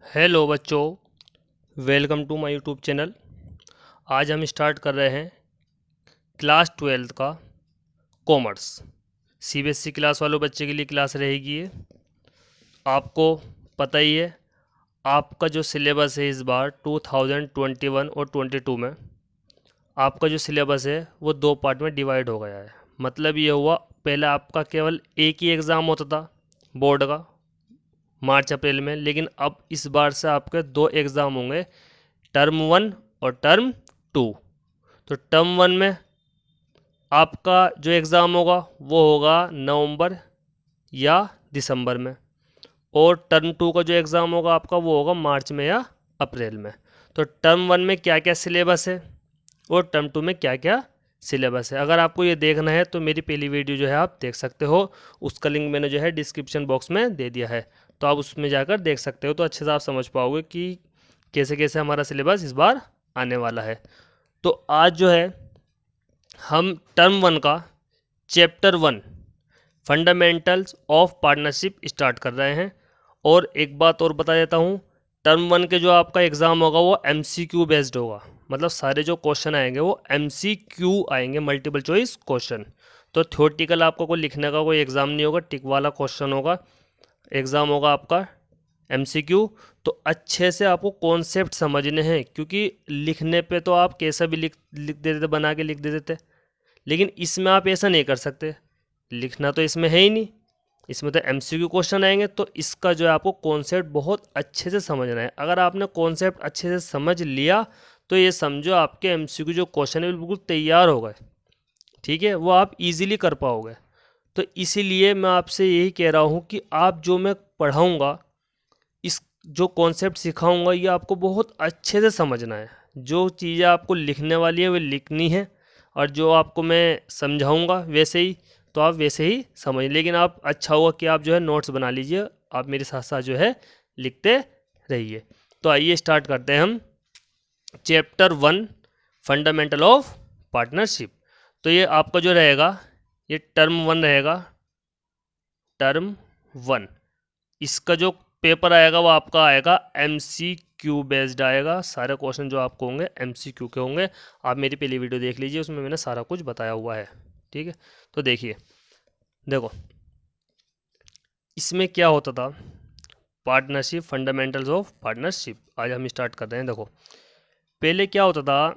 Hello बच्चों, welcome to my YouTube channel. आज हम स्टार्ट कर रहे हैं क्लास 12 का कॉमर्स। सीबीएसई क्लास वालों बच्चे के लिए क्लास रहेगी ये। आपको पता ही है, आपका जो सिलेबस है इस बार 2021 और 22 में आपका जो सिलेबस है वो दो पार्ट में डिवाइड हो गया है। मतलब ये हुआ, पहले आपका केवल एक ही एग्ज़ाम होता था बोर्ड का मार्च अप्रैल में, लेकिन अब इस बार से आपके दो एग्ज़ाम होंगे, टर्म 1 और टर्म 2। तो टर्म 1 में आपका जो एग्ज़ाम होगा वो होगा नवंबर या दिसंबर में, और टर्म 2 का जो एग्ज़ाम होगा आपका वो होगा मार्च में या अप्रैल में। तो टर्म 1 में क्या क्या सिलेबस है और टर्म 2 में क्या क्या सिलेबस है, अगर आपको ये देखना है तो मेरी पहली वीडियो जो है आप देख सकते हो। उसका लिंक मैंने जो है डिस्क्रिप्शन बॉक्स में दे दिया है, तो आप उसमें जाकर देख सकते हो, तो अच्छे से आप समझ पाओगे कि कैसे कैसे हमारा सिलेबस इस बार आने वाला है। तो आज जो है हम टर्म 1 का chapter 1 fundamentals of partnership start कर रहे हैं। और एक बात और बता देता हूँ, टर्म 1 के जो आपका एग्ज़ाम होगा वो एमसीक्यू बेस्ड होगा। मतलब सारे जो क्वेश्चन आएंगे वो एमसीक्यू आएंगे, मल्टीपल चॉइस क्वेश्चन। तो थ्योरेटिकल आपको कोई लिखने का कोई एग्ज़ाम नहीं होगा, टिक वाला क्वेश्चन होगा। एग्ज़ाम होगा आपका एमसीक्यू। तो अच्छे से आपको कॉन्सेप्ट समझने हैं, क्योंकि लिखने पे तो आप कैसा भी लिख लिख देते थे, बना के लिख देते थे, लेकिन इसमें आप ऐसा नहीं कर सकते। लिखना तो इसमें है ही नहीं, इसमें तो एमसीक्यू क्वेश्चन आएंगे। तो इसका जो है आपको कॉन्सेप्ट बहुत अच्छे से समझना है। अगर आपने कॉन्सेप्ट अच्छे से समझ लिया तो ये समझो आपके एमसीक्यू जो क्वेश्चन है बिल्कुल तैयार हो गए। ठीक है, वो आप इजीली कर पाओगे। तो इसीलिए मैं आपसे यही कह रहा हूँ कि आप जो मैं पढ़ाऊँगा, इस जो कॉन्सेप्ट सिखाऊंगा ये आपको बहुत अच्छे से समझना है। जो चीज़ें आपको लिखने वाली है वो लिखनी है, और जो आपको मैं समझाऊंगा वैसे ही, तो आप वैसे ही समझ। लेकिन आप अच्छा होगा कि आप जो है नोट्स बना लीजिए, आप मेरे साथ साथ जो है लिखते रहिए। तो आइए स्टार्ट करते हैं हम चैप्टर 1 फंडामेंटल ऑफ पार्टनरशिप। तो ये आपका जो रहेगा ये टर्म 1 रहेगा। टर्म 1 इसका जो पेपर आएगा वो आपका आएगा एमसीक्यू बेस्ड आएगा। सारे क्वेश्चन जो आपको होंगे एमसीक्यू के होंगे। आप मेरी पहली वीडियो देख लीजिए, उसमें मैंने सारा कुछ बताया हुआ है। ठीक है, तो देखिए, देखो इसमें क्या होता था, पार्टनरशिप, फंडामेंटल्स ऑफ पार्टनरशिप। आज हम स्टार्ट करते हैं। देखो पहले क्या होता था,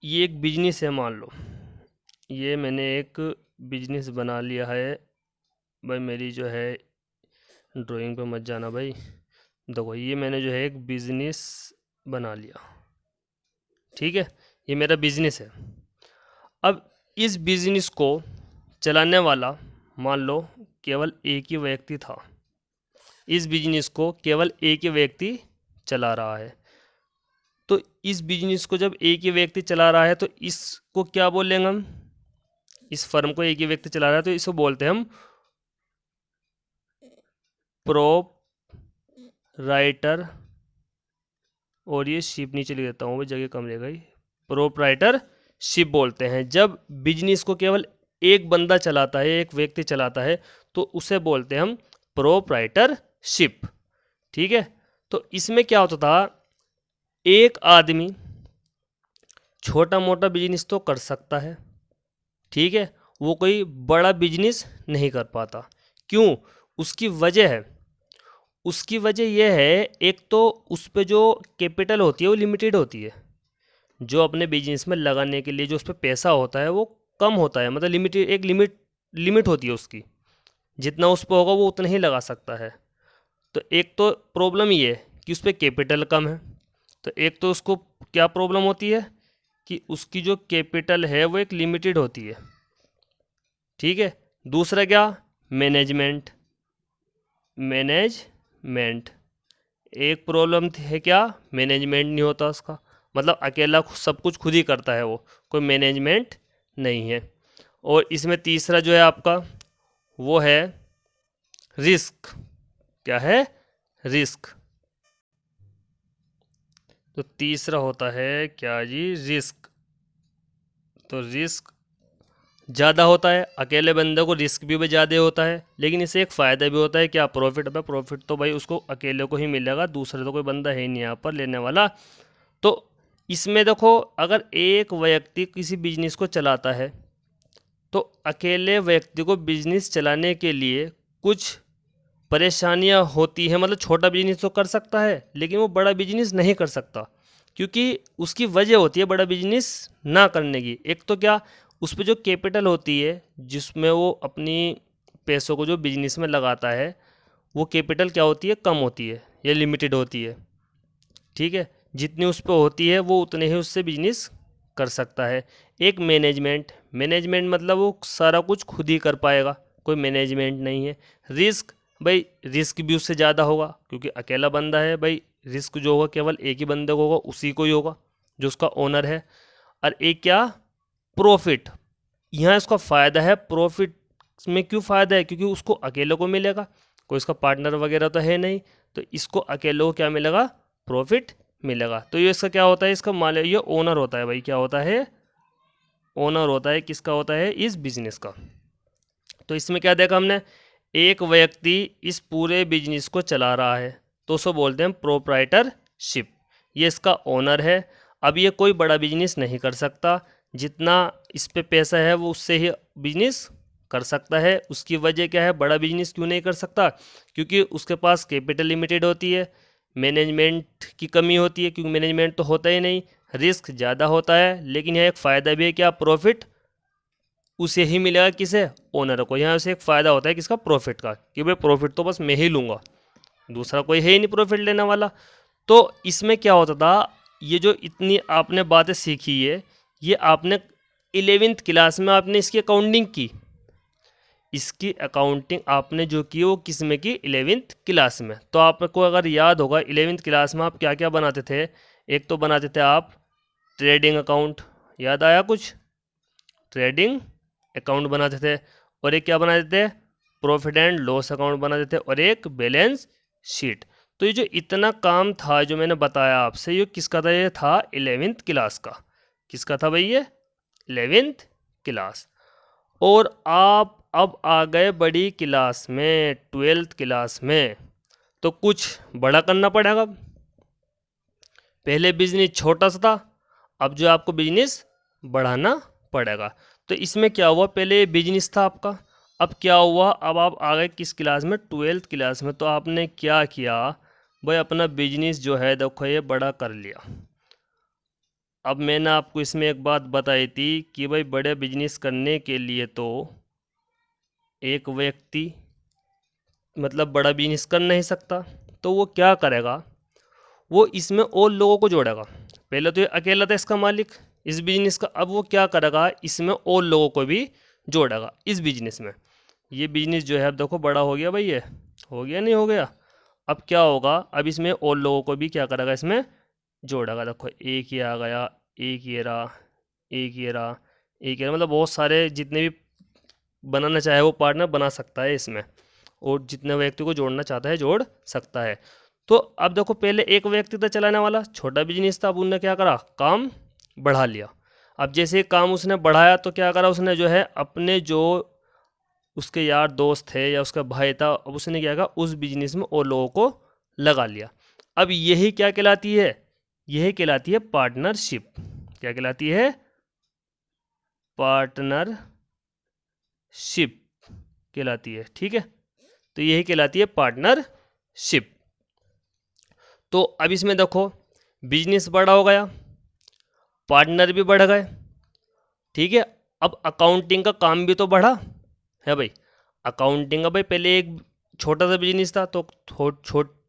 ये एक बिजनेस है, मान लो ये मैंने एक बिजनेस बना लिया है। भाई मेरी जो है ड्राइंग पे मत जाना भाई। देखो ये मैंने जो है एक बिजनेस बना लिया। ठीक है, ये मेरा बिजनेस है। अब इस बिजनेस को चलाने वाला मान लो केवल एक ही व्यक्ति था। इस बिजनेस को केवल एक ही व्यक्ति चला रहा है। तो इस बिजनेस को जब एक ही व्यक्ति चला रहा है तो इसको क्या बोलेंगे हम, इस फर्म को एक ही व्यक्ति चला रहा है तो इसको बोलते हैं हम प्रोप राइटर। और ये शिप नीचे लिख देता हूँ भाई, जगह कम रहेगा। प्रोपराइटर शिप बोलते हैं। जब बिजनेस को केवल एक बंदा चलाता है, एक व्यक्ति चलाता है, तो उसे बोलते हैं हम प्रोपराइटर शिप। ठीक है, तो इसमें क्या होता था, एक आदमी छोटा मोटा बिजनेस तो कर सकता है, ठीक है, वो कोई बड़ा बिजनेस नहीं कर पाता। क्यों? उसकी वजह है, उसकी वजह यह है, एक तो उस पर जो कैपिटल होती है वो लिमिटेड होती है। जो अपने बिजनेस में लगाने के लिए जो उस पर पैसा होता है वो कम होता है। मतलब लिमिटेड, एक लिमिट होती है उसकी, जितना उस पर होगा वो उतना ही लगा सकता है। तो एक तो प्रॉब्लम ये है कि उस पर कैपिटल कम है। तो एक तो उसको क्या प्रॉब्लम होती है कि उसकी जो कैपिटल है वो एक लिमिटेड होती है। ठीक है, दूसरा क्या, मैनेजमेंट। मैनेजमेंट एक प्रॉब्लम है, क्या, मैनेजमेंट नहीं होता उसका। मतलब अकेला सब कुछ खुद ही करता है वो, कोई मैनेजमेंट नहीं है। और इसमें तीसरा जो है आपका वो है रिस्क। क्या है, रिस्क। तो तीसरा होता है क्या जी, रिस्क। तो रिस्क ज़्यादा होता है, अकेले बंदे को रिस्क भी ज़्यादा होता है, लेकिन इससे एक फ़ायदा भी होता है, क्या प्रॉफिट। भाई प्रॉफिट तो भाई उसको अकेले को ही मिलेगा, दूसरे तो कोई बंदा है ही नहीं यहाँ पर लेने वाला। तो इसमें देखो, अगर एक व्यक्ति किसी बिजनेस को चलाता है तो अकेले व्यक्ति को बिजनेस चलाने के लिए कुछ परेशानियां होती हैं। मतलब छोटा बिजनेस तो कर सकता है लेकिन वो बड़ा बिजनेस नहीं कर सकता, क्योंकि उसकी वजह होती है बड़ा बिजनेस ना करने की। एक तो क्या, उस पर जो कैपिटल होती है जिसमें वो अपनी पैसों को जो बिजनेस में लगाता है, वो कैपिटल क्या होती है, कम होती है या लिमिटेड होती है। ठीक है, जितनी उस पर होती है वो उतने ही उससे बिजनेस कर सकता है। एक मैनेजमेंट, मैनेजमेंट मतलब वो सारा कुछ खुद ही कर पाएगा, कोई मैनेजमेंट नहीं है। रिस्क, भाई रिस्क भी उससे ज़्यादा होगा क्योंकि अकेला बंदा है। भाई रिस्क जो होगा केवल एक ही बंदे को होगा, उसी को ही होगा जो उसका ओनर है। और एक क्या, प्रॉफिट। यहाँ इसका फ़ायदा है। प्रॉफिट में क्यों फ़ायदा है, क्योंकि उसको अकेले को मिलेगा, कोई इसका पार्टनर वगैरह तो है नहीं, तो इसको अकेले को क्या मिलेगा, प्रॉफिट मिलेगा। तो ये इसका क्या होता है, इसका मालिक ये ओनर होता है। भाई क्या होता है, ओनर होता है। किसका होता है, इस बिजनेस का। तो इसमें क्या देखा हमने, एक व्यक्ति इस पूरे बिजनेस को चला रहा है तो उसको बोलते हैं प्रोप्राइटरशिप। ये इसका ओनर है। अब ये कोई बड़ा बिजनेस नहीं कर सकता, जितना इस पे पैसा है वो उससे ही बिजनेस कर सकता है। उसकी वजह क्या है, बड़ा बिजनेस क्यों नहीं कर सकता, क्योंकि उसके पास कैपिटल लिमिटेड होती है, मैनेजमेंट की कमी होती है क्योंकि मैनेजमेंट तो होता ही नहीं, रिस्क ज़्यादा होता है। लेकिन यह एक फ़ायदा भी है, क्या, प्रॉफिट उसे ही मिलेगा, किसे, ओनर को। यहाँ से एक फ़ायदा होता है किसका, प्रॉफिट का, कि भाई प्रॉफिट तो बस मैं ही लूँगा, दूसरा कोई है ही नहीं प्रॉफिट लेने वाला। तो इसमें क्या होता था, ये जो इतनी आपने बातें सीखी है, ये आपने 11वीं क्लास में आपने इसकी अकाउंटिंग की। इसकी अकाउंटिंग आपने जो की वो किस में की, 11वीं क्लास में। तो आपको अगर याद होगा 11वीं क्लास में आप क्या क्या बनाते थे, एक तो बनाते थे आप ट्रेडिंग अकाउंट, याद आया कुछ, ट्रेडिंग अकाउंट बनाते थे। और एक क्या बनाते थे, प्रॉफिट एंड लॉस अकाउंट बनाते थे, और एक बैलेंस शीट। तो ये जो इतना काम था जो मैंने बताया आपसे, ये किसका था, ये था 11वीं क्लास का। किसका था भाई, ये 11वीं क्लास। और आप अब आ गए बड़ी क्लास में, 12th क्लास में, तो कुछ बड़ा करना पड़ेगा। पहले बिजनेस छोटा सा था, अब जो आपको बिजनेस बढ़ाना पड़ेगा। तो इसमें क्या हुआ, पहले बिजनेस था आपका, अब क्या हुआ, अब आप आ गए किस क्लास में, 12th क्लास में। तो आपने क्या किया भाई, अपना बिजनेस जो है देखो ये बड़ा कर लिया। अब मैंने आपको इसमें एक बात बताई थी कि भाई बड़े बिजनेस करने के लिए तो एक व्यक्ति मतलब बड़ा बिजनेस कर नहीं सकता, तो वो क्या करेगा, वो इसमें और लोगों को जोड़ेगा। पहले तो ये अकेला था इसका मालिक इस बिजनेस का, अब वो क्या करेगा, इसमें और लोगों को भी जोड़ेगा इस बिजनेस में। ये बिजनेस जो है अब देखो बड़ा हो गया भाई, ये हो गया नहीं हो गया। अब क्या होगा, अब इसमें और लोगों को भी क्या करेगा, इसमें जोड़ेगा। देखो एक ये आ गया, एक ये रहा, एक ये रहा, एक ये रहा, मतलब बहुत सारे जितने भी बनाना चाहे वो पार्टनर बना सकता है इसमें, और जितने व्यक्ति को जोड़ना चाहता है जोड़ सकता है। तो अब देखो पहले एक व्यक्ति था चलाने वाला, छोटा बिजनेस था, अब उनने क्या करा, काम बढ़ा लिया। अब जैसे काम उसने बढ़ाया तो क्या करा, उसने जो है अपने जो उसके यार दोस्त थे या उसका भाई था, अब उसने क्या करा, उस बिजनेस में और लोगों को लगा लिया। अब यही क्या कहलाती है, यही कहलाती है पार्टनरशिप। क्या कहलाती है, पार्टनरशिप कहलाती है। ठीक है, तो यही कहलाती है पार्टनरशिप। तो अब इसमें देखो बिजनेस बड़ा हो गया, पार्टनर भी बढ़ गए। ठीक है, अब अकाउंटिंग का काम भी तो बढ़ा है भाई। अकाउंटिंग का भाई पहले एक छोटा सा बिजनेस था तो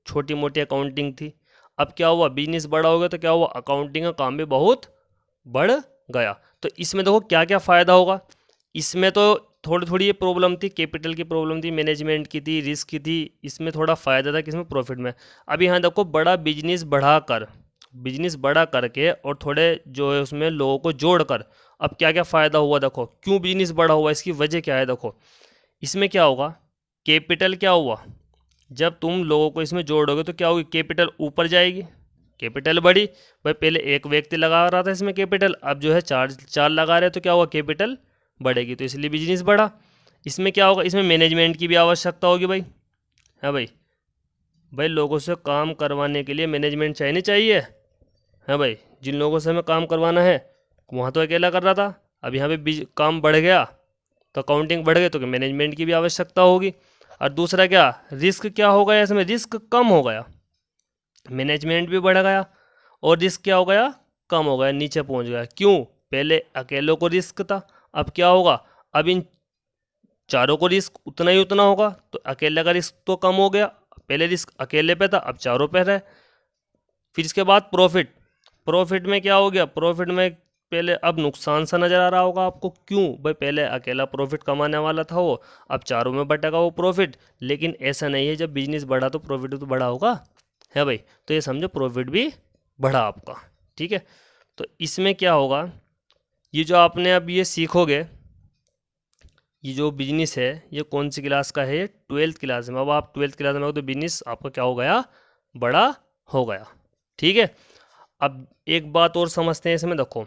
छोटी मोटी अकाउंटिंग थी। अब क्या हुआ, बिजनेस बड़ा हो गया तो क्या हुआ, अकाउंटिंग का काम भी बहुत बढ़ गया। तो इसमें देखो क्या क्या फ़ायदा होगा। इसमें तो थोड़ी थोड़ी ये प्रॉब्लम थी, कैपिटल की प्रॉब्लम थी, मैनेजमेंट की थी, रिस्क की थी, इसमें थोड़ा फ़ायदा था किसमें, प्रॉफिट में। अब यहाँ देखो बड़ा बिजनेस बढ़ाकर, बिजनेस बड़ा करके और थोड़े जो है उसमें लोगों को जोड़कर अब क्या क्या फ़ायदा हुआ। देखो क्यों बिजनेस बड़ा हुआ, इसकी वजह क्या है। देखो इसमें क्या होगा, कैपिटल क्या हुआ, जब तुम लोगों को इसमें जोड़ोगे तो क्या होगी, कैपिटल ऊपर जाएगी, कैपिटल बढ़ी। भाई पहले एक व्यक्ति लगा रहा था इसमें कैपिटल, अब जो है चार चार लगा रहे तो क्या हुआ, कैपिटल बढ़ेगी, तो इसलिए बिजनेस बढ़ा। इसमें क्या होगा, इसमें मैनेजमेंट की भी आवश्यकता होगी भाई, है भाई। भाई लोगों से काम करवाने के लिए मैनेजमेंट चाहिए नहीं चाहिए, है भाई। जिन लोगों से हमें काम करवाना है वहाँ तो अकेला कर रहा था, अब यहाँ पे काम बढ़ गया तो अकाउंटिंग बढ़ गई, तो मैनेजमेंट की भी आवश्यकता होगी। और दूसरा क्या, रिस्क क्या हो गया, इसमें रिस्क कम हो गया, मैनेजमेंट भी बढ़ गया और रिस्क क्या हो गया, कम हो गया, नीचे पहुंच गया। क्यों, पहले अकेलों को रिस्क था, अब क्या होगा, अब इन चारों को रिस्क उतना ही उतना होगा, तो अकेले का रिस्क तो कम हो गया, पहले रिस्क अकेले पे था अब चारों पे है। फिर इसके बाद प्रॉफिट, प्रॉफिट में क्या हो गया, प्रॉफिट में पहले अब नुकसान सा नज़र आ रहा होगा आपको। क्यों भाई, पहले अकेला प्रॉफिट कमाने वाला था वो, अब चारों में बटेगा वो प्रॉफिट। लेकिन ऐसा नहीं है, जब बिजनेस बढ़ा तो प्रॉफिट तो बढ़ा होगा, है भाई। तो ये समझो प्रॉफिट भी बढ़ा आपका, ठीक है। तो इसमें क्या होगा, ये जो आपने अब ये सीखोगे, ये जो बिजनेस है ये कौन सी क्लास का है, 12th क्लास में। अब आप 12th क्लास में हो तो बिजनेस आपका क्या हो गया, बड़ा हो गया, ठीक है। अब एक बात और समझते हैं इसमें, देखो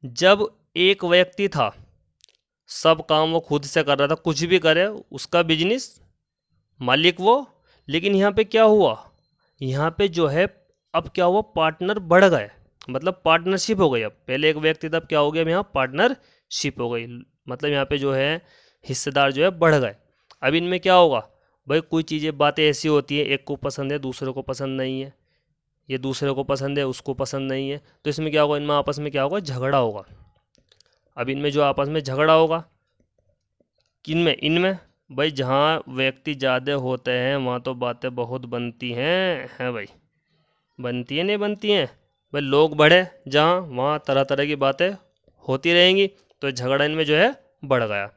जब एक व्यक्ति था, सब काम वो खुद से कर रहा था, कुछ भी करे उसका बिजनेस, मालिक वो। लेकिन यहाँ पे क्या हुआ, यहाँ पे जो है अब क्या हुआ, पार्टनर बढ़ गए, मतलब पार्टनरशिप हो गई। अब पहले एक व्यक्ति था, अब क्या हो गया, अब यहाँ पार्टनरशिप हो गई, मतलब यहाँ पे जो है हिस्सेदार जो है बढ़ गए। अब इनमें क्या होगा भाई, कोई चीज़ें बातें ऐसी होती हैं, एक को पसंद है दूसरे को पसंद नहीं है, ये दूसरे को पसंद है उसको पसंद नहीं है, तो इसमें क्या होगा, इनमें आपस में क्या होगा, झगड़ा होगा। अब इनमें जो आपस में झगड़ा होगा, किनमें, इनमें भाई, जहाँ व्यक्ति ज़्यादा होते हैं वहाँ तो बातें बहुत बनती हैं भाई, बनती हैं नहीं बनती हैं भाई। लोग बढ़े जहाँ, वहाँ तरह तरह की बातें होती रहेंगी, तो झगड़ा इनमें जो है बढ़ गया।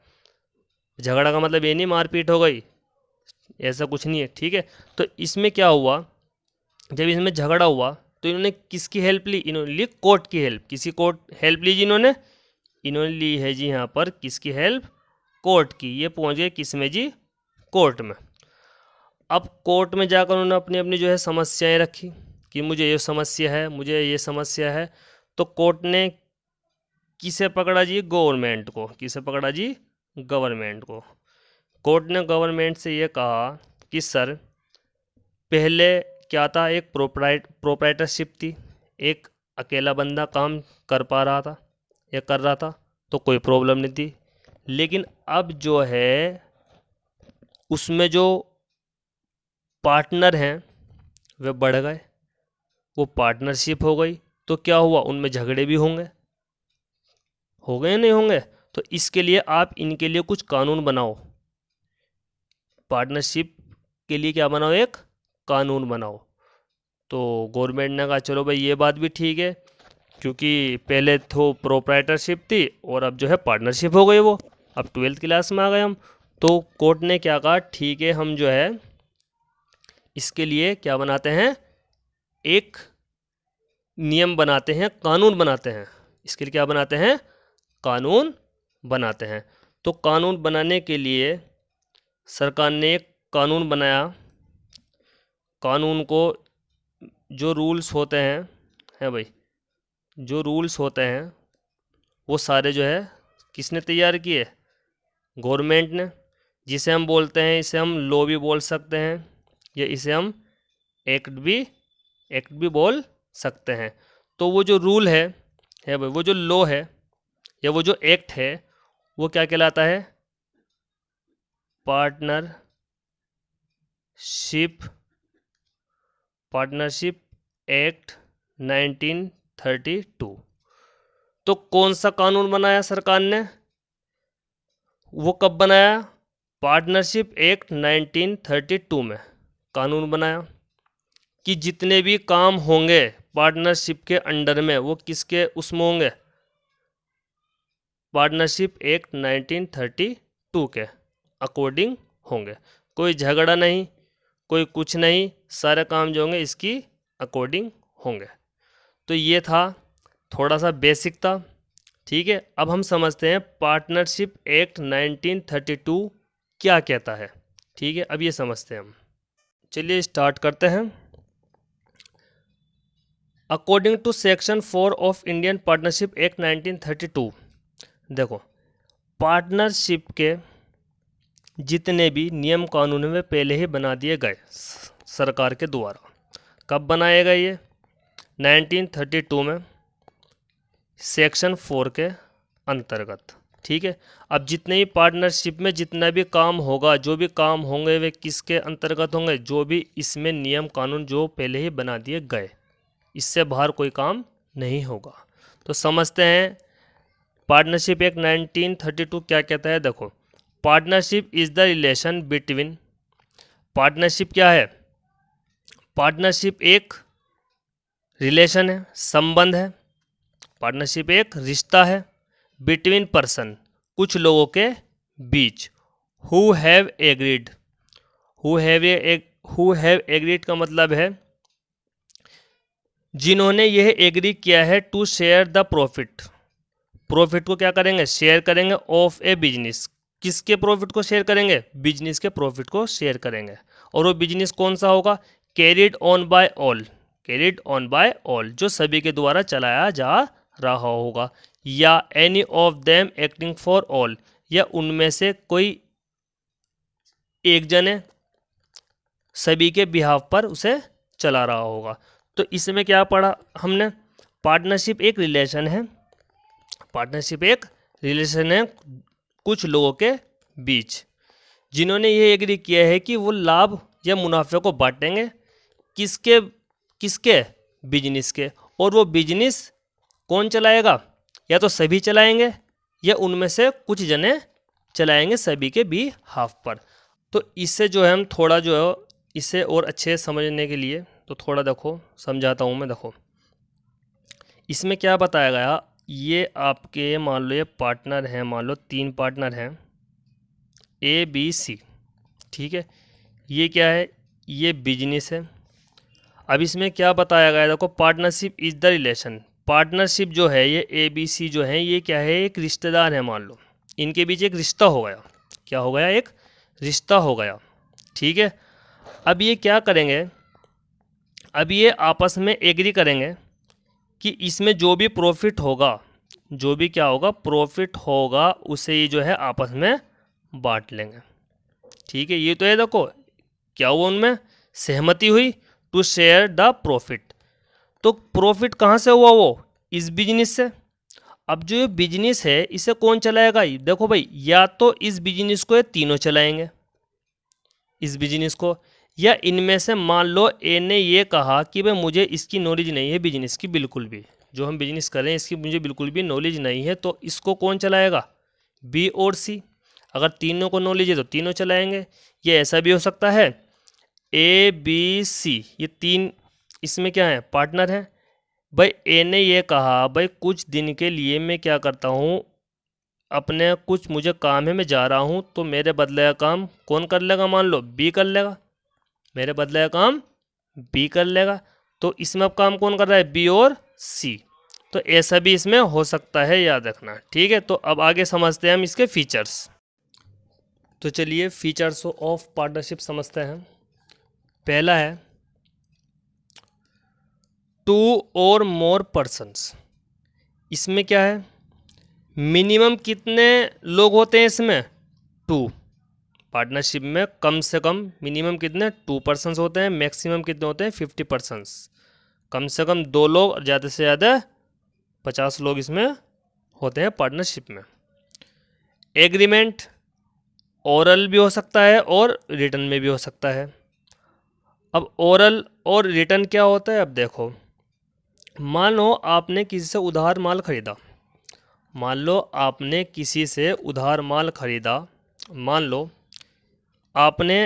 झगड़ा का मतलब ये नहीं मारपीट हो गई, ऐसा कुछ नहीं है, ठीक है। तो इसमें क्या हुआ, जब इसमें झगड़ा हुआ तो इन्होंने किसकी हेल्प ली, इन्होंने ली कोर्ट की हेल्प। किसी कोर्ट हेल्प ली जी इन्होंने ली है जी यहाँ पर किसकी हेल्प, कोर्ट की। ये पहुँच गए किस में जी, कोर्ट में। अब कोर्ट में जाकर उन्होंने अपनी अपनी जो है समस्याएं रखी कि मुझे ये समस्या है, मुझे ये समस्या है। तो कोर्ट ने किसे पकड़ा जी, गवर्नमेंट को। किसे पकड़ा जी, गवर्नमेंट को। कोर्ट ने गवर्नमेंट से ये कहा कि सर, पहले क्या था, एक प्रोप्राइटरशिप थी, एक अकेला बंदा काम कर पा रहा था या कर रहा था तो कोई प्रॉब्लम नहीं थी। लेकिन अब जो है उसमें जो पार्टनर हैं वे बढ़ गए, वो पार्टनरशिप हो गई, तो क्या हुआ, उनमें झगड़े भी होंगे, हो गए नहीं होंगे। तो इसके लिए आप इनके लिए कुछ कानून बनाओ, पार्टनरशिप के लिए क्या बनाओ, एक कानून बनाओ। तो गवर्नमेंट ने कहा चलो भाई ये बात भी ठीक है, क्योंकि पहले तो प्रोप्राइटरशिप थी और अब जो है पार्टनरशिप हो गई वो, अब 12th क्लास में आ गए हम। तो कोर्ट ने क्या कहा, ठीक है हम जो है इसके लिए क्या बनाते हैं, एक नियम बनाते हैं, कानून बनाते हैं। इसके लिए क्या बनाते हैं, कानून बनाते हैं। तो कानून बनाने के लिए सरकार ने एक कानून बनाया। कानून को जो रूल्स होते हैं भाई, जो रूल्स होते हैं वो सारे जो है किसने तैयार किए, गवर्नमेंट ने। जिसे हम बोलते हैं, इसे हम लॉ भी बोल सकते हैं या इसे हम एक्ट भी बोल सकते हैं। तो वो जो रूल है भाई, वो जो लॉ है या वो जो एक्ट है वो क्या कहलाता है, पार्टनरशिप एक्ट 1932। तो कौन सा कानून बनाया सरकार ने, वो कब बनाया, पार्टनरशिप एक्ट 1932 में कानून बनाया कि जितने भी काम होंगे पार्टनरशिप के अंडर में वो किसके उसमें होंगे, पार्टनरशिप एक्ट 1932 के अकॉर्डिंग होंगे। कोई झगड़ा नहीं, कोई कुछ नहीं, सारे काम जो होंगे इसकी अकॉर्डिंग होंगे। तो ये था, थोड़ा सा बेसिक था, ठीक है। अब हम समझते हैं पार्टनरशिप एक्ट 1932 क्या कहता है, ठीक है। अब ये समझते हैं हम, चलिए स्टार्ट करते हैं। According to section 4 of Indian partnership act 1932, देखो, पार्टनरशिप के जितने भी नियम कानून में पहले ही बना दिए गए सरकार के द्वारा। कब बनाए गए ये? 1932 में सेक्शन 4 के अंतर्गत। ठीक है। अब जितने भी पार्टनरशिप में जितना भी काम होगा, जो भी काम होंगे वे किसके अंतर्गत होंगे? जो भी इसमें नियम कानून जो पहले ही बना दिए गए, इससे बाहर कोई काम नहीं होगा। तो समझते हैं पार्टनरशिप एक्ट 1932 क्या कहता है। देखो, partnership is the relation between, partnership क्या है? पार्टनरशिप एक रिलेशन है, संबंध है। पार्टनरशिप एक रिश्ता है बिटवीन पर्सन, कुछ लोगों के बीच। Who have agreed, who have agreed का मतलब है जिन्होंने यह एग्री किया है to share the profit, profit को क्या करेंगे? शेयर करेंगे। ऑफ ए बिजनेस, किसके प्रॉफिट को शेयर करेंगे? बिजनेस के प्रॉफिट को शेयर करेंगे। और वो बिजनेस कौन सा होगा? Carried on by all, carried on by all, जो सभी के द्वारा चलाया जा रहा होगा। या any of them acting for all, या उनमें से कोई एक जने सभी के बिहाफ पर उसे चला रहा होगा। तो इसमें क्या पढ़ा हमने? पार्टनरशिप एक रिलेशन है, पार्टनरशिप एक रिलेशन है कुछ लोगों के बीच, जिन्होंने ये एग्री किया है कि वो लाभ या मुनाफे को बांटेंगे। किसके? किसके? बिजनेस के। और वो बिजनेस कौन चलाएगा? या तो सभी चलाएंगे या उनमें से कुछ जने चलाएंगे सभी के भी हाफ पर। तो इससे जो है हम थोड़ा जो है इसे और अच्छे समझने के लिए तो थोड़ा देखो समझाता हूँ मैं। देखो, इसमें क्या बताया गया, ये आपके मान लो ये पार्टनर हैं, मान लो 3 पार्टनर हैं ए बी सी। ठीक है। ये क्या है? ये बिजनेस है। अब इसमें क्या बताया गया है? देखो, partnership is the relation, partnership जो है ये ए बी सी जो है ये क्या है? एक रिश्तेदार है। मान लो इनके बीच एक रिश्ता हो गया। क्या हो गया? एक रिश्ता हो गया। ठीक है। अब ये क्या करेंगे? अब ये आपस में एग्री करेंगे कि इसमें जो भी प्रॉफिट होगा, जो भी क्या होगा? प्रॉफिट होगा, उसे ये जो है आपस में बांट लेंगे। ठीक है। ये तो है। देखो क्या हुआ? उनमें सहमति हुई टू शेयर द प्रॉफिट। तो प्रॉफिट कहाँ से हुआ? वो इस बिजनेस से। अब जो ये बिजनेस है इसे कौन चलाएगा? देखो भाई, या तो इस बिजनेस को ये तीनों चलाएंगे, इस बिजनेस को, या इनमें से मान लो ए ने ये कहा कि भाई मुझे इसकी नॉलेज नहीं है बिजनेस की, बिल्कुल भी जो हम बिजनेस कर रहे हैं इसकी मुझे बिल्कुल भी नॉलेज नहीं है, तो इसको कौन चलाएगा? बी और सी। अगर तीनों को नॉलेज है तो तीनों चलाएंगे। ये ऐसा भी हो सकता है ए बी सी, ये 3 इसमें क्या है? पार्टनर है। भाई ए ने ये कहा भाई कुछ दिन के लिए मैं क्या करता हूँ, अपने कुछ मुझे काम है, मैं जा रहा हूँ, तो मेरे बदले का काम कौन कर लेगा? मान लो बी कर लेगा, मेरे बदले का काम बी कर लेगा। तो इसमें अब काम कौन कर रहा है? बी और सी। तो ऐसा भी इसमें हो सकता है, याद रखना। ठीक है। तो अब आगे समझते हैं हम इसके फीचर्स। तो चलिए फीचर्स ऑफ पार्टनरशिप समझते हैं। पहला है टू और मोर पर्सन्स। इसमें क्या है? मिनिमम कितने लोग होते हैं इसमें? 2। पार्टनरशिप में कम से कम मिनिमम कितने? 2 पर्सन्स होते हैं। मैक्सिमम कितने होते हैं? 50 पर्सन्स। कम से कम 2 लोग और ज़्यादा से ज़्यादा 50 लोग इसमें होते हैं पार्टनरशिप में। एग्रीमेंट ओरल भी हो सकता है और रिटन में भी हो सकता है। अब ओरल और रिटन क्या होता है? अब देखो, मान लो आपने किसी से उधार माल खरीदा, मान लो आपने किसी से उधार माल खरीदा, मान लो आपने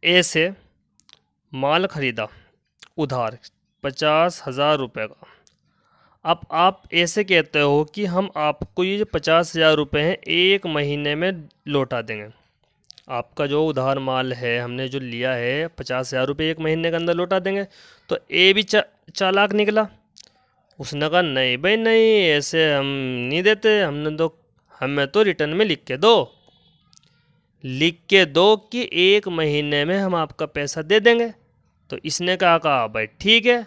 ए से माल खरीदा उधार 50,000 रुपये का। अब आप ऐसे कहते हो कि हम आपको ये जो 50,000 रुपये हैं 1 महीने में लौटा देंगे। आपका जो उधार माल है हमने जो लिया है 50,000 रुपये 1 महीने के अंदर लौटा देंगे। तो ए भी चालाक निकला, उसने कहा नहीं भाई नहीं, ऐसे हम नहीं देते, हमें तो रिटर्न में लिख के दो, लिख के दो कि 1 महीने में हम आपका पैसा दे देंगे। तो इसने कहा भाई ठीक है,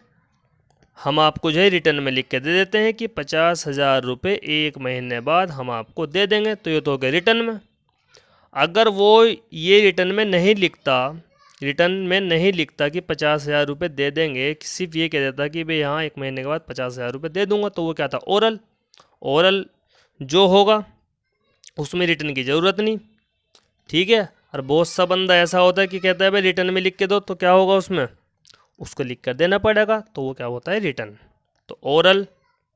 हम आपको जो है रिटर्न में लिख के दे देते हैं कि 50,000 रुपये 1 महीने बाद हम आपको दे देंगे, तो ये तो हो गया रिटर्न में। अगर वो ये रिटर्न में नहीं लिखता कि 50,000 रुपये दे देंगे, सिर्फ ये कह देता कि भाई हाँ 1 महीने के बाद 50,000 रुपये दे दूंगा, तो वो क्या था, ओरल जो होगा उसमें रिटर्न की ज़रूरत नहीं। ठीक है। और बहुत सा बंदा ऐसा होता है कि कहता है भाई रिटर्न में लिख के दो, तो क्या होगा उसमें, उसको लिख कर देना पड़ेगा, तो वो क्या होता है, रिटर्न। तो ओरल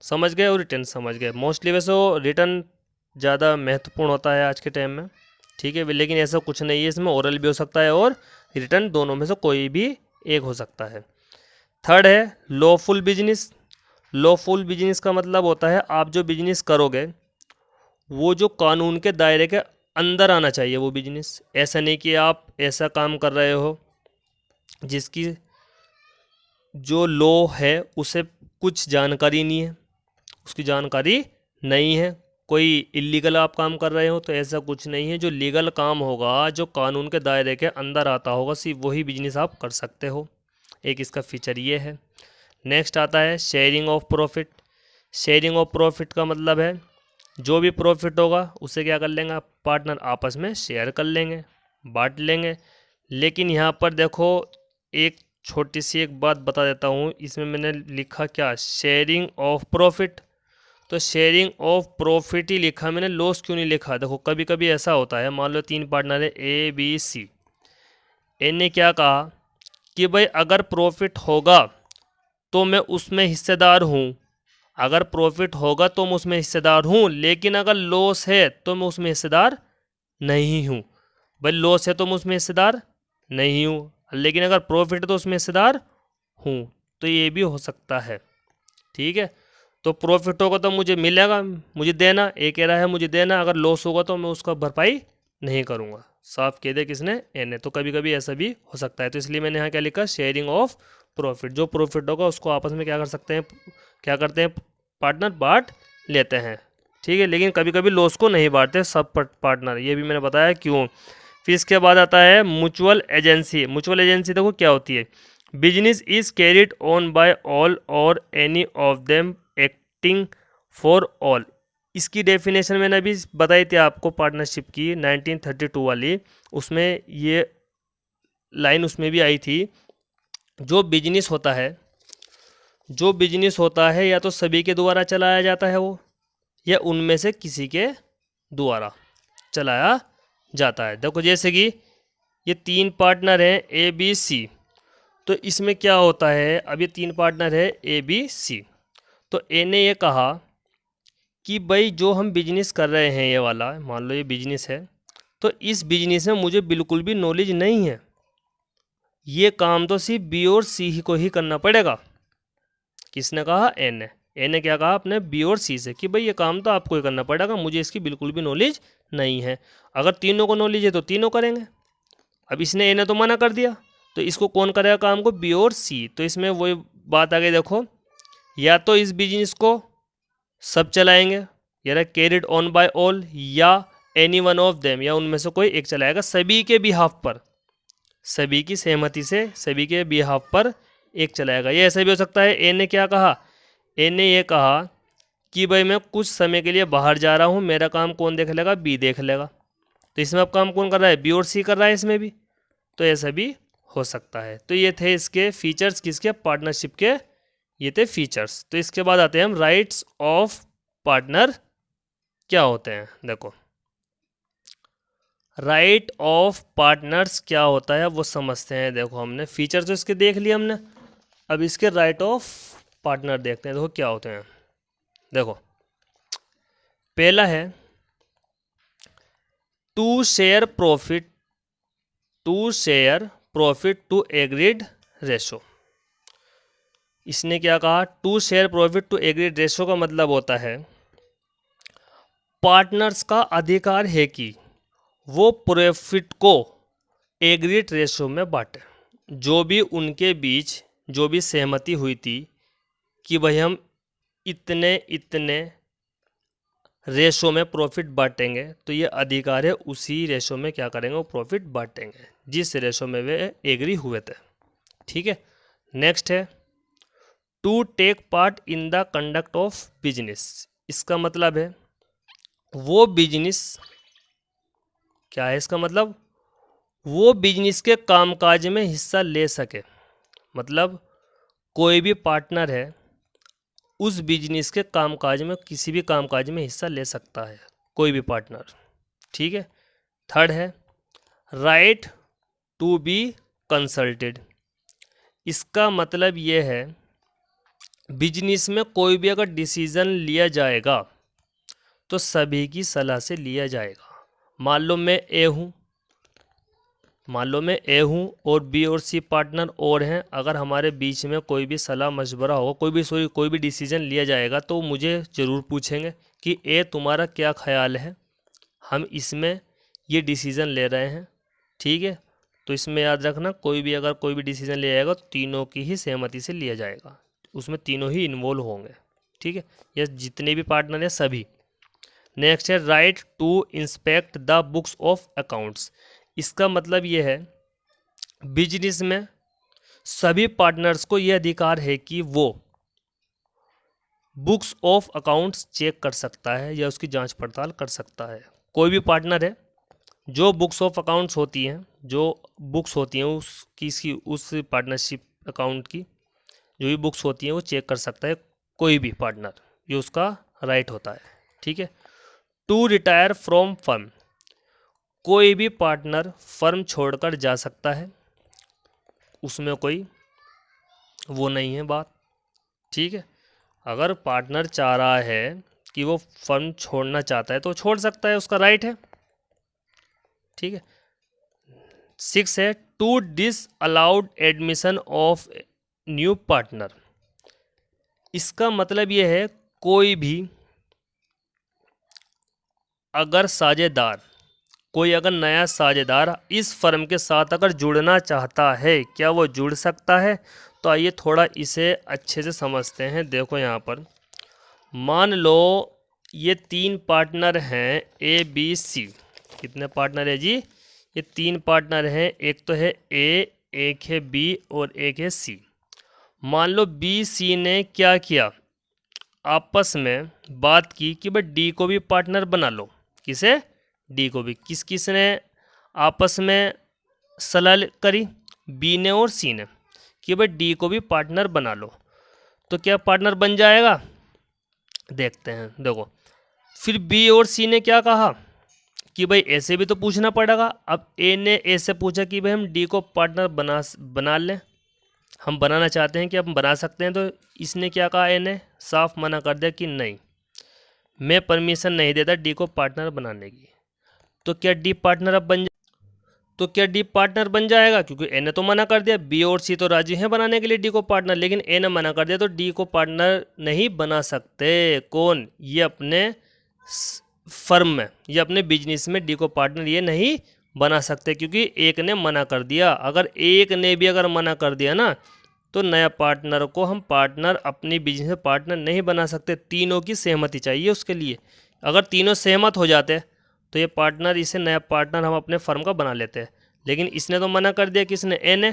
समझ गए और रिटर्न समझ गए। मोस्टली वैसे वो रिटर्न ज़्यादा महत्वपूर्ण होता है आज के टाइम में। ठीक है, लेकिन ऐसा कुछ नहीं है, इसमें ओरल भी हो सकता है और रिटर्न, दोनों में से कोई भी एक हो सकता है। थर्ड है लॉफुल बिजनेस। लॉफुल बिजनेस का मतलब होता है आप जो बिजनेस करोगे वो जो कानून के दायरे के अंदर आना चाहिए वो बिजनेस। ऐसा नहीं कि आप ऐसा काम कर रहे हो जिसकी जो लॉ है उसे कुछ जानकारी नहीं है, उसकी जानकारी नहीं है, कोई इलीगल आप काम कर रहे हो, तो ऐसा कुछ नहीं है। जो लीगल काम होगा, जो कानून के दायरे के अंदर आता होगा, सिर्फ वही बिजनेस आप कर सकते हो। एक इसका फीचर ये है। नेक्स्ट आता है sharing of profit. Sharing of profit का मतलब है जो भी प्रॉफिट होगा उसे क्या कर लेंगे, आप पार्टनर आपस में शेयर कर लेंगे, बांट लेंगे। लेकिन यहाँ पर देखो एक छोटी सी एक बात बता देता हूँ, इसमें मैंने लिखा क्या, शेयरिंग ऑफ प्रॉफिट। तो शेयरिंग ऑफ प्रॉफिट ही लिखा मैंने, लॉस क्यों नहीं लिखा। देखो कभी कभी ऐसा होता है, मान लो 3 पार्टनर है ए बी सी। ए ने क्या कहा कि भाई अगर प्रॉफिट होगा तो मैं उसमें हिस्सेदार हूँ, अगर प्रॉफिट होगा तो मैं उसमें हिस्सेदार हूँ, लेकिन अगर लॉस है तो मैं उसमें हिस्सेदार नहीं हूँ। भाई लॉस है तो मैं उसमें हिस्सेदार नहीं हूँ, लेकिन अगर प्रॉफिट है तो उसमें हिस्सेदार हूँ। तो ये भी हो सकता है। ठीक है, तो प्रॉफिट होगा तो मुझे मिलेगा, मुझे देना, एक कह रहा है मुझे देना, अगर लॉस होगा तो मैं उसका भरपाई नहीं करूँगा। साफ कह दे किसने, ए ने। तो कभी कभी ऐसा भी हो सकता है, तो इसलिए मैंने यहाँ क्या लिखा, शेयरिंग ऑफ प्रॉफिट। जो प्रॉफिट होगा उसको आपस में क्या कर सकते हैं, क्या करते हैं, पार्टनर बांट लेते हैं। ठीक है, लेकिन कभी कभी लॉस को नहीं बांटते सब पार्टनर, ये भी मैंने बताया क्यों। फिर इसके बाद आता है म्यूचुअल एजेंसी। म्यूचुअल एजेंसी देखो क्या होती है, business is carried on by all और any of them acting for all. इसकी डेफिनेशन मैंने अभी बताई थी आपको पार्टनरशिप की 1932 वाली, उसमें ये लाइन उसमें भी आई थी। जो बिजनेस होता है या तो सभी के द्वारा चलाया जाता है वो, या उनमें से किसी के द्वारा चलाया जाता है। देखो जैसे कि ये 3 पार्टनर हैं ए बी सी, तो इसमें क्या होता है, अब ये 3 पार्टनर है ए बी सी, तो ए ने ये कहा कि भाई जो हम बिजनेस कर रहे हैं, ये वाला मान लो ये बिजनेस है, तो इस बिजनेस में मुझे बिल्कुल भी नॉलेज नहीं है, ये काम तो सिर्फ बी और सी ही को ही करना पड़ेगा। किसने कहा, ए ने। ए ने क्या कहा अपने बी और सी से कि भाई ये काम तो आपको ही करना पड़ेगा, मुझे इसकी बिल्कुल भी नॉलेज नहीं है। अगर तीनों को नॉलेज है तो तीनों करेंगे। अब इसने, ए ने तो मना कर दिया, तो इसको कौन करेगा काम को, बी और सी। तो इसमें वही बात आ गई, देखो या तो इस बिजनेस को सब चलाएंगे, या कैरिड ऑन बाय ऑल, या एनी वन ऑफ देम, या उनमें से कोई एक चलाएगा, सभी के बिहाफ पर, सभी की सहमति से सभी के बिहाफ पर एक चलाएगा। ये ऐसा भी हो सकता है, ए ने क्या कहा, ए ने ये कहा कि भाई मैं कुछ समय के लिए बाहर जा रहा हूँ, मेरा काम कौन देख लेगा, बी देख लेगा। तो इसमें अब काम कौन कर रहा है, बी और सी कर रहा है इसमें भी, तो ऐसा भी हो सकता है। तो ये थे इसके फीचर्स, किसके, पार्टनरशिप के, ये थे फीचर्स। तो इसके बाद आते हैं हम राइट्स ऑफ पार्टनर क्या होते हैं। देखो राइट ऑफ पार्टनर्स क्या होता है वो समझते हैं। देखो हमने फीचर्स तो इसके देख लिए हमने, अब इसके राइट ऑफ पार्टनर देखते हैं। देखो क्या होते हैं, देखो पहला है to share profit to agreed ratio. इसने क्या कहा, to share profit to agreed ratio का मतलब होता है पार्टनर्स का अधिकार है कि वो प्रॉफिट को एग्रीड रेशो में बांटे। जो भी उनके बीच जो भी सहमति हुई थी कि भाई हम इतने इतने रेशो में प्रॉफिट बांटेंगे, तो ये अधिकार है उसी रेशो में क्या करेंगे, वो प्रॉफिट बांटेंगे जिस रेशो में वे एग्री हुए थे। ठीक है, नेक्स्ट है to take part in the conduct of business. इसका मतलब है वो बिजनेस, क्या है इसका मतलब, वो बिजनेस के कामकाज में हिस्सा ले सके। मतलब कोई भी पार्टनर है उस बिजनेस के कामकाज में, किसी भी कामकाज में हिस्सा ले सकता है कोई भी पार्टनर, ठीक है। थर्ड है राइट टू बी कंसल्टेड। इसका मतलब ये है बिजनेस में कोई भी अगर डिसीज़न लिया जाएगा तो सभी की सलाह से लिया जाएगा। मान लो मैं ए हूँ और बी और सी पार्टनर और हैं, अगर हमारे बीच में कोई भी सलाह मशवरा होगा, कोई भी डिसीजन लिया जाएगा तो मुझे ज़रूर पूछेंगे कि ए तुम्हारा क्या ख्याल है, हम इसमें ये डिसीज़न ले रहे हैं, ठीक है। तो इसमें याद रखना अगर कोई भी डिसीज़न लिया जाएगा तो तीनों की ही सहमति से लिया जाएगा, उसमें तीनों ही इन्वॉल्व होंगे, ठीक है। ये जितने भी पार्टनर हैं सभी। नेक्स्ट है right to inspect the books of accounts. इसका मतलब ये है बिजनेस में सभी पार्टनर्स को यह अधिकार है कि वो बुक्स ऑफ अकाउंट्स चेक कर सकता है या उसकी जांच पड़ताल कर सकता है। कोई भी पार्टनर है जो बुक्स ऑफ अकाउंट्स होती हैं, जो बुक्स होती हैं उस पार्टनरशिप अकाउंट की जो भी बुक्स होती हैं वो चेक कर सकता है कोई भी पार्टनर, ये उसका राइट होता है, ठीक है। To retire from firm. कोई भी पार्टनर फर्म छोड़कर जा सकता है, उसमें कोई वो नहीं है बात, ठीक है। अगर पार्टनर चाह रहा है कि वो फर्म छोड़ना चाहता है तो छोड़ सकता है, उसका राइट है, ठीक है। 6 है to disallowed admission of new partner. इसका मतलब ये है कोई भी अगर अगर नया साझेदार इस फर्म के साथ अगर जुड़ना चाहता है, क्या वो जुड़ सकता है? तो आइए थोड़ा इसे अच्छे से समझते हैं। देखो यहाँ पर मान लो ये 3 पार्टनर हैं ए बी सी। कितने पार्टनर है जी? ये 3 पार्टनर हैं, एक तो है ए, एक है बी और एक है सी। मान लो बी सी ने क्या किया, आपस में बात की कि भाई डी को भी पार्टनर बना लो। किसे? डी को भी। किस ने आपस में सलाह करी? बी ने और सी ने, कि भाई डी को भी पार्टनर बना लो। तो क्या पार्टनर बन जाएगा? देखते हैं। देखो फिर बी और सी ने क्या कहा कि भाई ऐसे भी तो पूछना पड़ेगा। अब ए ने ए से पूछा कि भाई हम डी को पार्टनर बना लें, हम बनाना चाहते हैं कि हम बना सकते हैं। तो इसने क्या कहा? ए ने साफ मना कर दिया कि नहीं, मैं परमिशन नहीं देता डी को पार्टनर बनाने की। तो क्या डी पार्टनर अब बन जाएगा? क्योंकि ए ने तो मना कर दिया। बी और सी तो राजी हैं बनाने के लिए डी को पार्टनर, लेकिन ए ने मना कर दिया, तो डी को पार्टनर नहीं बना सकते। कौन? ये अपने फर्म में, ये अपने बिजनेस में डी को पार्टनर ये नहीं बना सकते, क्योंकि एक ने मना कर दिया। अगर एक ने भी अगर मना कर दिया ना, तो नया पार्टनर को हम पार्टनर अपनी बिजनेस में पार्टनर नहीं बना सकते। तीनों की सहमति चाहिए उसके लिए। अगर तीनों सहमत हो जाते तो ये पार्टनर, इसे नया पार्टनर हम अपने फर्म का बना लेते हैं। लेकिन इसने तो मना कर दिया, किसने? ए ने।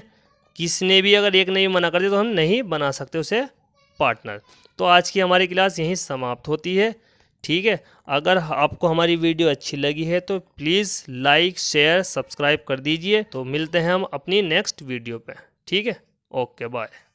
किसने भी अगर एक ने भी मना कर दिया तो हम नहीं बना सकते उसे पार्टनर। तो आज की हमारी क्लास यहीं समाप्त होती है, ठीक है। अगर आपको हमारी वीडियो अच्छी लगी है तो प्लीज़ लाइक, शेयर, सब्सक्राइब कर दीजिए। तो मिलते हैं हम अपनी नेक्स्ट वीडियो पे, ठीक है। Okay bye.